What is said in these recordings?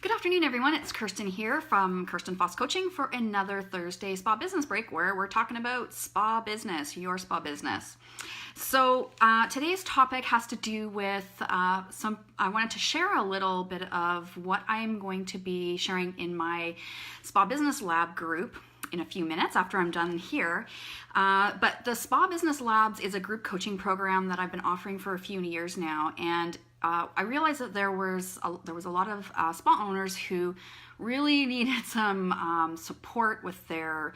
Good afternoon, everyone. It's Kirsten here from Kirsten Foss Coaching for another Thursday Spa Business Break where we're talking about spa business, your spa business. So today's topic has to do with I wanted to share a little bit of what I'm going to be sharing in my Spa Business Lab group in a few minutes after I'm done here. But the Spa Business Labs is a group coaching program that I've been offering for a few years now, and I realized that there was a lot of spa owners who really needed some support with their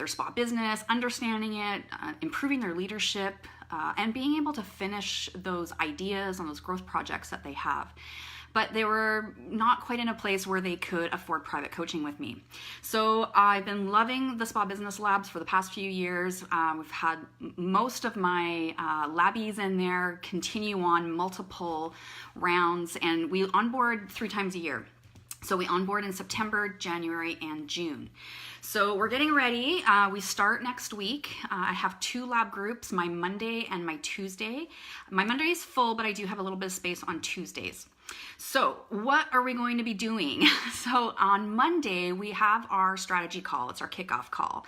spa business, understanding it, improving their leadership, and being able to finish those ideas and those growth projects that they have. But they were not quite in a place where they could afford private coaching with me. So I've been loving the Spa Business Labs for the past few years. We've had most of my labbies in there continue on multiple rounds, and we onboard 3 times a year. So we onboard in September, January, and June. So we're getting ready. We start next week. I have 2 lab groups, my Monday and my Tuesday. My Monday is full, but I do have a little bit of space on Tuesdays. So what are we going to be doing? So on Monday, we have our strategy call. It's our kickoff call.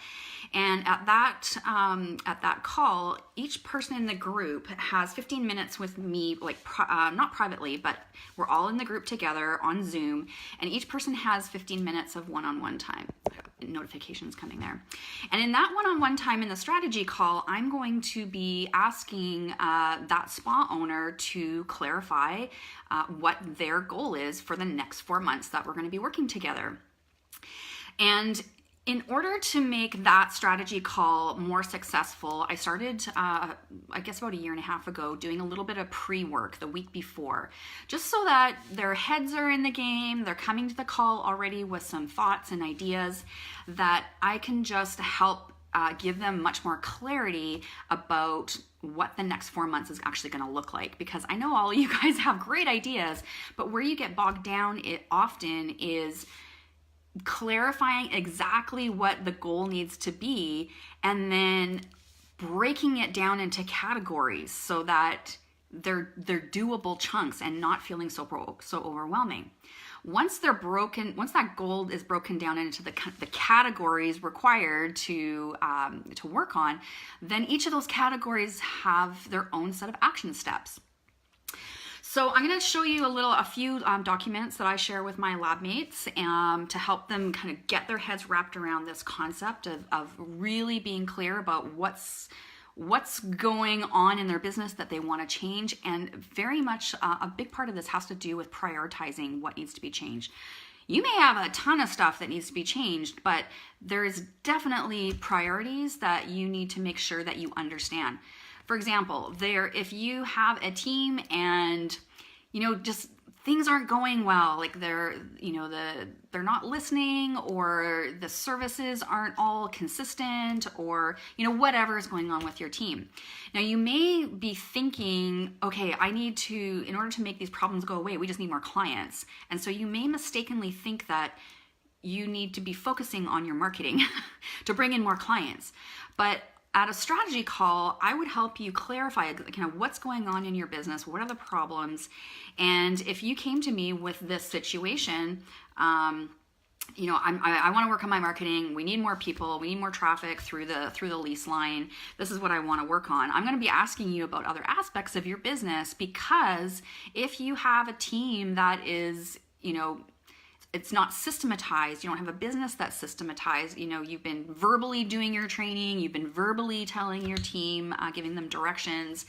And at that call, each person in the group has 15 minutes with me, not privately, but we're all in the group together on Zoom, and each person has 15 minutes of one-on-one time. Notifications coming there. And in that one-on-one time in the strategy call, I'm going to be asking that spa owner to clarify what their goal is for the next 4 months that we're going to be working together. And in order to make that strategy call more successful, I started, I guess about 1.5 years ago, doing a little bit of pre-work the week before, just so that their heads are in the game, they're coming to the call already with some thoughts and ideas that I can just help give them much more clarity about what the next 4 months is actually going to look like. Because I know all of you guys have great ideas, but where you get bogged down it often is clarifying exactly what the goal needs to be and then breaking it down into categories so that they're doable chunks and not feeling so overwhelming. Once that goal is broken down into the categories required to work on, then each of those categories have their own set of action steps. So I'm going to show you a few documents that I share with my lab mates to help them kind of get their heads wrapped around this concept of really being clear about what's going on in their business that they want to change. And very much a big part of this has to do with prioritizing what needs to be changed. You may have a ton of stuff that needs to be changed, but there's definitely priorities that you need to make sure that you understand. For example, if you have a team and just things aren't going well, like they're not listening, or the services aren't all consistent, or whatever is going on with your team. Now you may be thinking, okay, in order to make these problems go away, we just need more clients. And so you may mistakenly think that you need to be focusing on your marketing to bring in more clients. But at a strategy call, I would help you clarify kind of what's going on in your business, what are the problems, and if you came to me with this situation, I want to work on my marketing. We need more people. We need more traffic through the lease line. This is what I want to work on. I'm going to be asking you about other aspects of your business, because if you have a team that is, it's not systematized, you don't have a business that's systematized, you've been verbally doing your training, you've been verbally telling your team, giving them directions,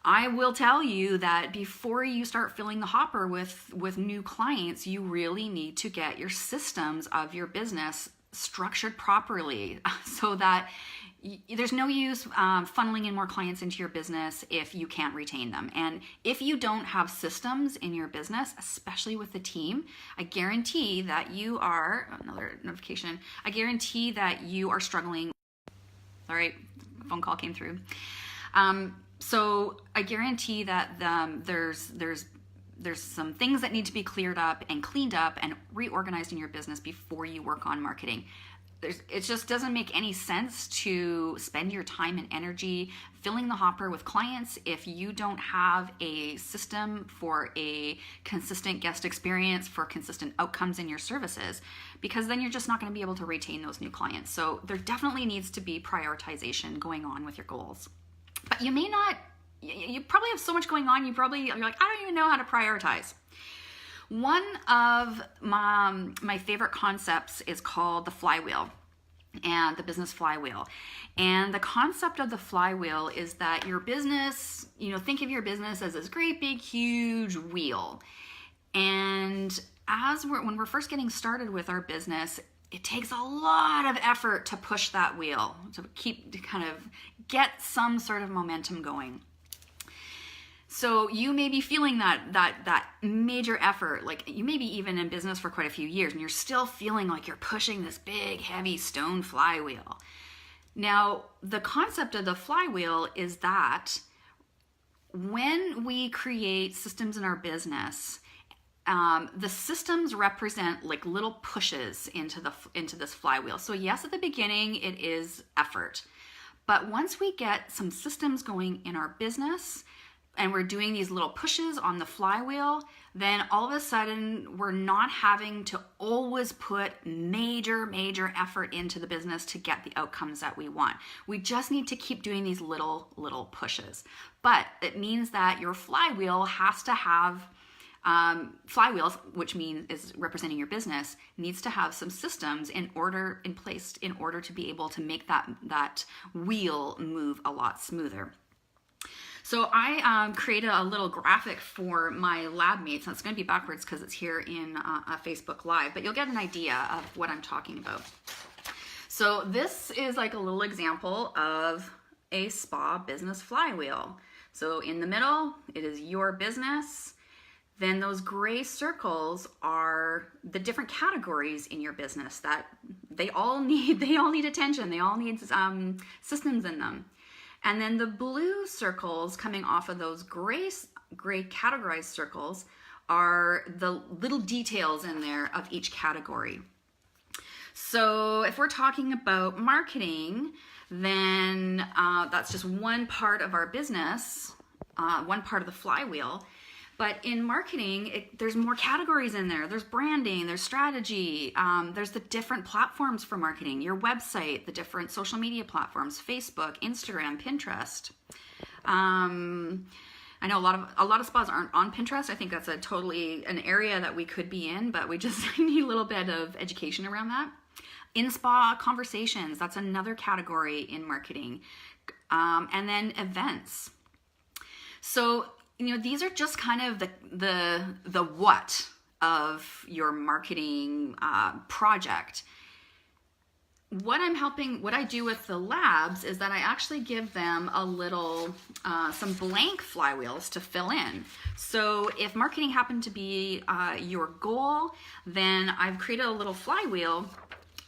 I will tell you that before you start filling the hopper with new clients, you really need to get your systems of your business structured properly so that there's no use funneling in more clients into your business if you can't retain them. And if you don't have systems in your business, especially with the team, I guarantee that you are, another notification, I guarantee that you are struggling. Sorry, phone call came through. So I guarantee that there's some things that need to be cleared up and cleaned up and reorganized in your business before you work on marketing. it just doesn't make any sense to spend your time and energy filling the hopper with clients if you don't have a system for a consistent guest experience, for consistent outcomes in your services, because then you're just not going to be able to retain those new clients. So there definitely needs to be prioritization going on with your goals. But you may not, you probably have so much going on, you're like, I don't even know how to prioritize. One of my favorite concepts is called the Flywheel, and the business flywheel. And the concept of the flywheel is that your business, think of your business as this great big huge wheel. And when we're first getting started with our business, it takes a lot of effort to push that wheel, to kind of get some sort of momentum going. So you may be feeling that major effort, like you may be even in business for quite a few years and you're still feeling like you're pushing this big, heavy stone flywheel. Now, the concept of the flywheel is that when we create systems in our business, the systems represent like little pushes into this flywheel. So yes, at the beginning, it is effort. But once we get some systems going in our business, and we're doing these little pushes on the flywheel, then all of a sudden we're not having to always put major effort into the business to get the outcomes that we want. We just need to keep doing these little pushes. But it means that your flywheel has to have flywheels, which means is representing your business, needs to have some systems in place in order to be able to make that wheel move a lot smoother. So I created a little graphic for my lab mates, and it's going to be backwards because it's here in a Facebook Live, but you'll get an idea of what I'm talking about. So this is like a little example of a spa business flywheel. So in the middle, it is your business. Then those gray circles are the different categories in your business that they all need attention. They all need systems in them. And then the blue circles coming off of those gray categorized circles are the little details in there of each category. So if we're talking about marketing, then that's just one part of our business, one part of the flywheel. But in marketing, there's more categories in there. There's branding, there's strategy, there's the different platforms for marketing, your website, the different social media platforms, Facebook, Instagram, Pinterest. I know a lot of spas aren't on Pinterest. I think that's an area that we could be in, but we just need a little bit of education around that. In-spa conversations, that's another category in marketing. And then events. So, these are just kind of the what of your marketing project. What I do with the labs is that I actually give them a little, some blank flywheels to fill in. So if marketing happened to be your goal, then I've created a little flywheel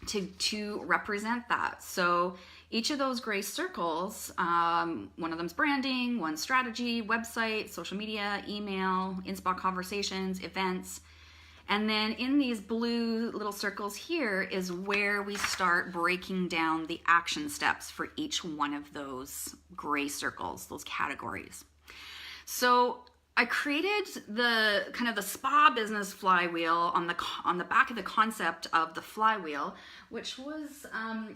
to represent that. So each of those gray circles, one of them's branding, one's strategy, website, social media, email, in-spa conversations, events. And then in these blue little circles here is where we start breaking down the action steps for each one of those gray circles, those categories. So I created the kind of the spa business flywheel on the back of the concept of the flywheel, which was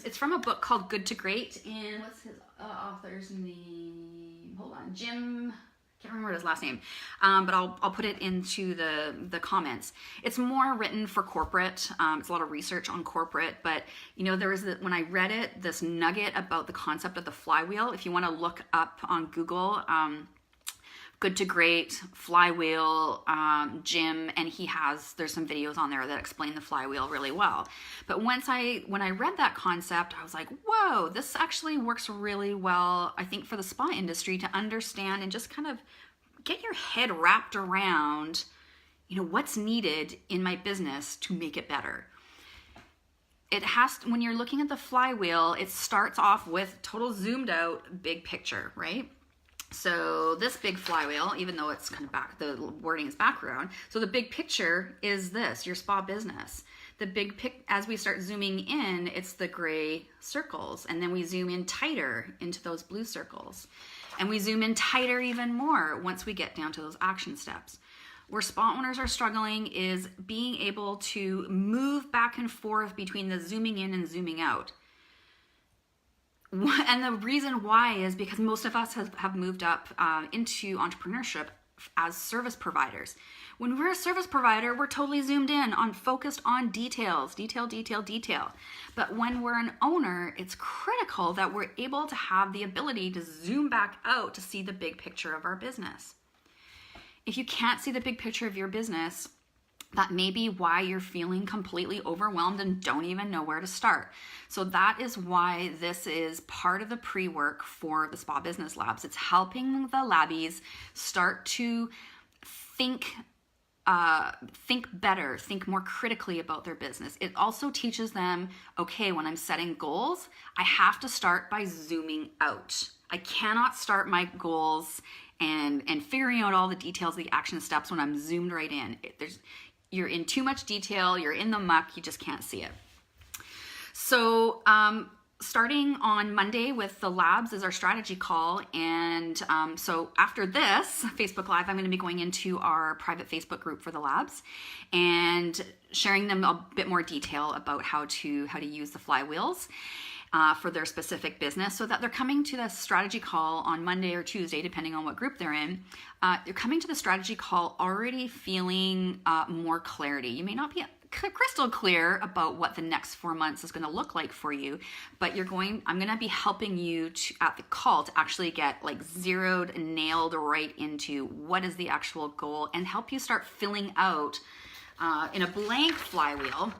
it's from a book called Good to Great, and what's his author's name? Hold on, Jim. Can't remember his last name, but I'll put it into the comments. It's more written for corporate. It's a lot of research on corporate, but there was when I read it, this nugget about the concept of the flywheel. If you want to look up on Google. Good to Great, Flywheel, Jim, and there's some videos on there that explain the flywheel really well. But when I read that concept, I was like, whoa, this actually works really well, I think, for the spa industry to understand and just kind of get your head wrapped around, what's needed in my business to make it better. When you're looking at the flywheel, it starts off with total zoomed out big picture, right? So this big flywheel, even though it's kind of the wording is background. So the big picture is this, your spa business. as we start zooming in, it's the gray circles. And then we zoom in tighter into those blue circles. And we zoom in tighter even more once we get down to those action steps. Where spa owners are struggling is being able to move back and forth between the zooming in and zooming out. And the reason why is because most of us have moved up into entrepreneurship as service providers. When we're a service provider, we're totally zoomed in on focused on details, detail. But when we're an owner, it's critical that we're able to have the ability to zoom back out to see the big picture of our business. If you can't see the big picture of your business, that may be why you're feeling completely overwhelmed and don't even know where to start. So that is why this is part of the pre-work for the Spa Business Labs. It's helping the labbies start to think better, think more critically about their business. It also teaches them, okay, when I'm setting goals, I have to start by zooming out. I cannot start my goals and figuring out all the details of the action steps when I'm zoomed right in. You're in too much detail, you're in the muck, you just can't see it. So starting on Monday with the labs is our strategy call. And so after this Facebook Live, I'm going to be going into our private Facebook group for the labs and sharing them a bit more detail about how to use the flywheels for their specific business, so that they're coming to the strategy call on Monday or Tuesday, depending on what group they're in. They're coming to the strategy call already feeling more clarity. You may not be crystal clear about what the next 4 months is going to look like for you, but I'm going to be helping you at the call to actually get like zeroed and nailed right into what is the actual goal and help you start filling out in a blank flywheel.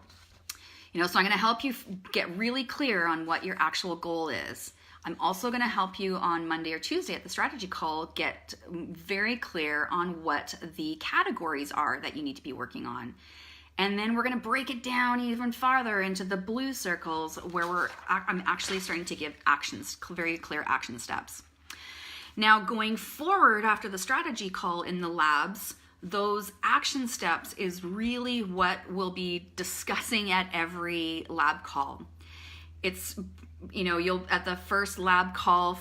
So I'm going to help you get really clear on what your actual goal is. I'm also going to help you on Monday or Tuesday at the strategy call get very clear on what the categories are that you need to be working on. And then we're going to break it down even farther into the blue circles where I'm actually starting to give actions, very clear action steps. Now going forward after the strategy call in the labs, those action steps is really what we'll be discussing at every lab call. It's, you'll at the first lab call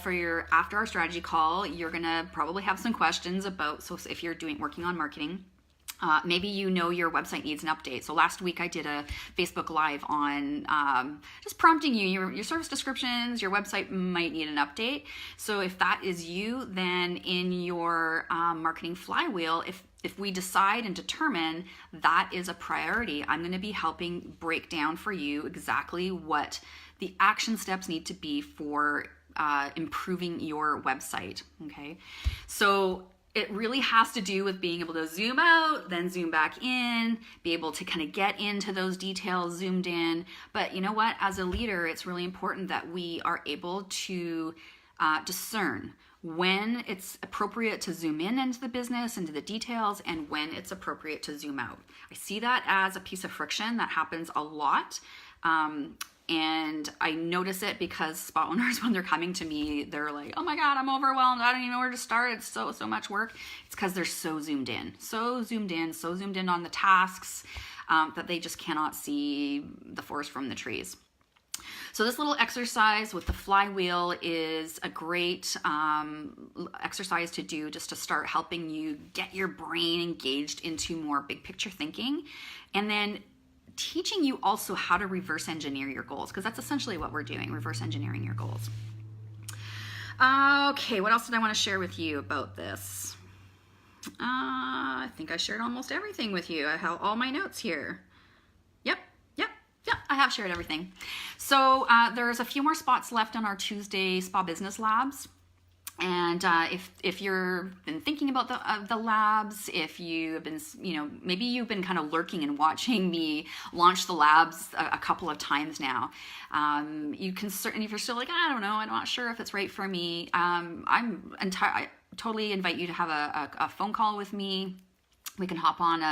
after our strategy call, you're gonna probably have some questions about, so if you're working on marketing, maybe your website needs an update. So last week I did a Facebook Live on just prompting you, your service descriptions, your website might need an update. So if that is you, then in your marketing flywheel, if we decide and determine that is a priority, I'm going to be helping break down for you exactly what the action steps need to be for improving your website. Okay, so it really has to do with being able to zoom out, then zoom back in, be able to kind of get into those details zoomed in. But you know what? As a leader, it's really important that we are able to discern when it's appropriate to zoom in into the business, into the details, and when it's appropriate to zoom out. I see that as a piece of friction that happens a lot. And I notice it because spa owners, when they're coming to me, they're like, oh my God, I'm overwhelmed. I don't even know where to start. It's so much work. It's because they're so zoomed in on the tasks that they just cannot see the forest from the trees. So this little exercise with the flywheel is a great exercise to do just to start helping you get your brain engaged into more big picture thinking. And then teaching you also how to reverse engineer your goals, because that's essentially what we're doing, reverse engineering your goals. Okay, what else did I want to share with you about this? I think I shared almost everything with you. I have all my notes here. Yep, I have shared everything. So there's a few more spots left on our Tuesday Spa Business Labs. And if you've been thinking about the labs, if you have been, maybe you've been kind of lurking and watching me launch the labs a couple of times now, you can certainly, if you're still like, I don't know, I'm not sure if it's right for me, I totally invite you to have a phone call with me. We can hop on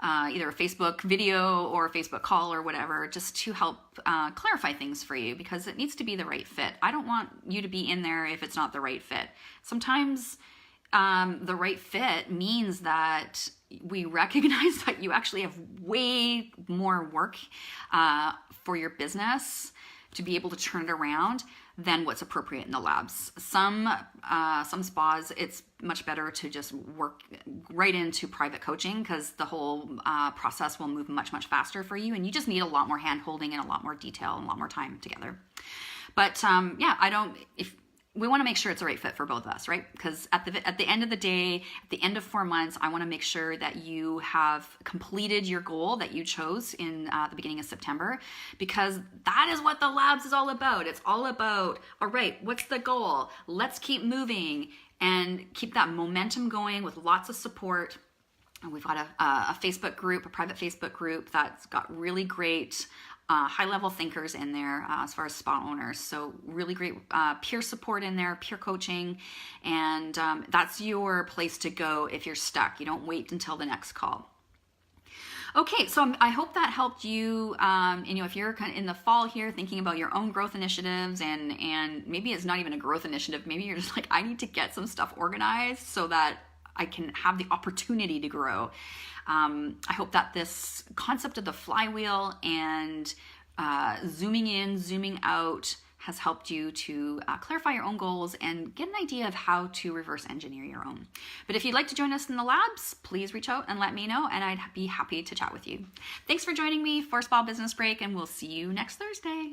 either a Facebook video or a Facebook call or whatever, just to help clarify things for you, because it needs to be the right fit. I don't want you to be in there if it's not the right fit. Sometimes the right fit means that we recognize that you actually have way more work for your business to be able to turn it around than what's appropriate in the labs. Some spas, it's much better to just work right into private coaching because the whole process will move much faster for you, and you just need a lot more hand holding and a lot more detail and a lot more time together. But we want to make sure it's the right fit for both of us, right? Because at the end of the day, at the end of 4 months, I want to make sure that you have completed your goal that you chose in the beginning of September, because that is what the labs is all about. It's all about, all right, what's the goal? Let's keep moving and keep that momentum going with lots of support. And we've got a Facebook group, a private Facebook group that's got really great high-level thinkers in there as far as spa owners. So really great peer support in there, peer coaching, and that's your place to go if you're stuck. You don't wait until the next call. Okay, so I hope that helped you. If you're kind of in the fall here thinking about your own growth initiatives, and maybe it's not even a growth initiative, maybe you're just like, I need to get some stuff organized so that I can have the opportunity to grow. I hope that this concept of the flywheel and zooming in, zooming out has helped you to clarify your own goals and get an idea of how to reverse engineer your own. But if you'd like to join us in the labs, please reach out and let me know, and I'd be happy to chat with you. Thanks for joining me for Spa Business Break, and we'll see you next Thursday.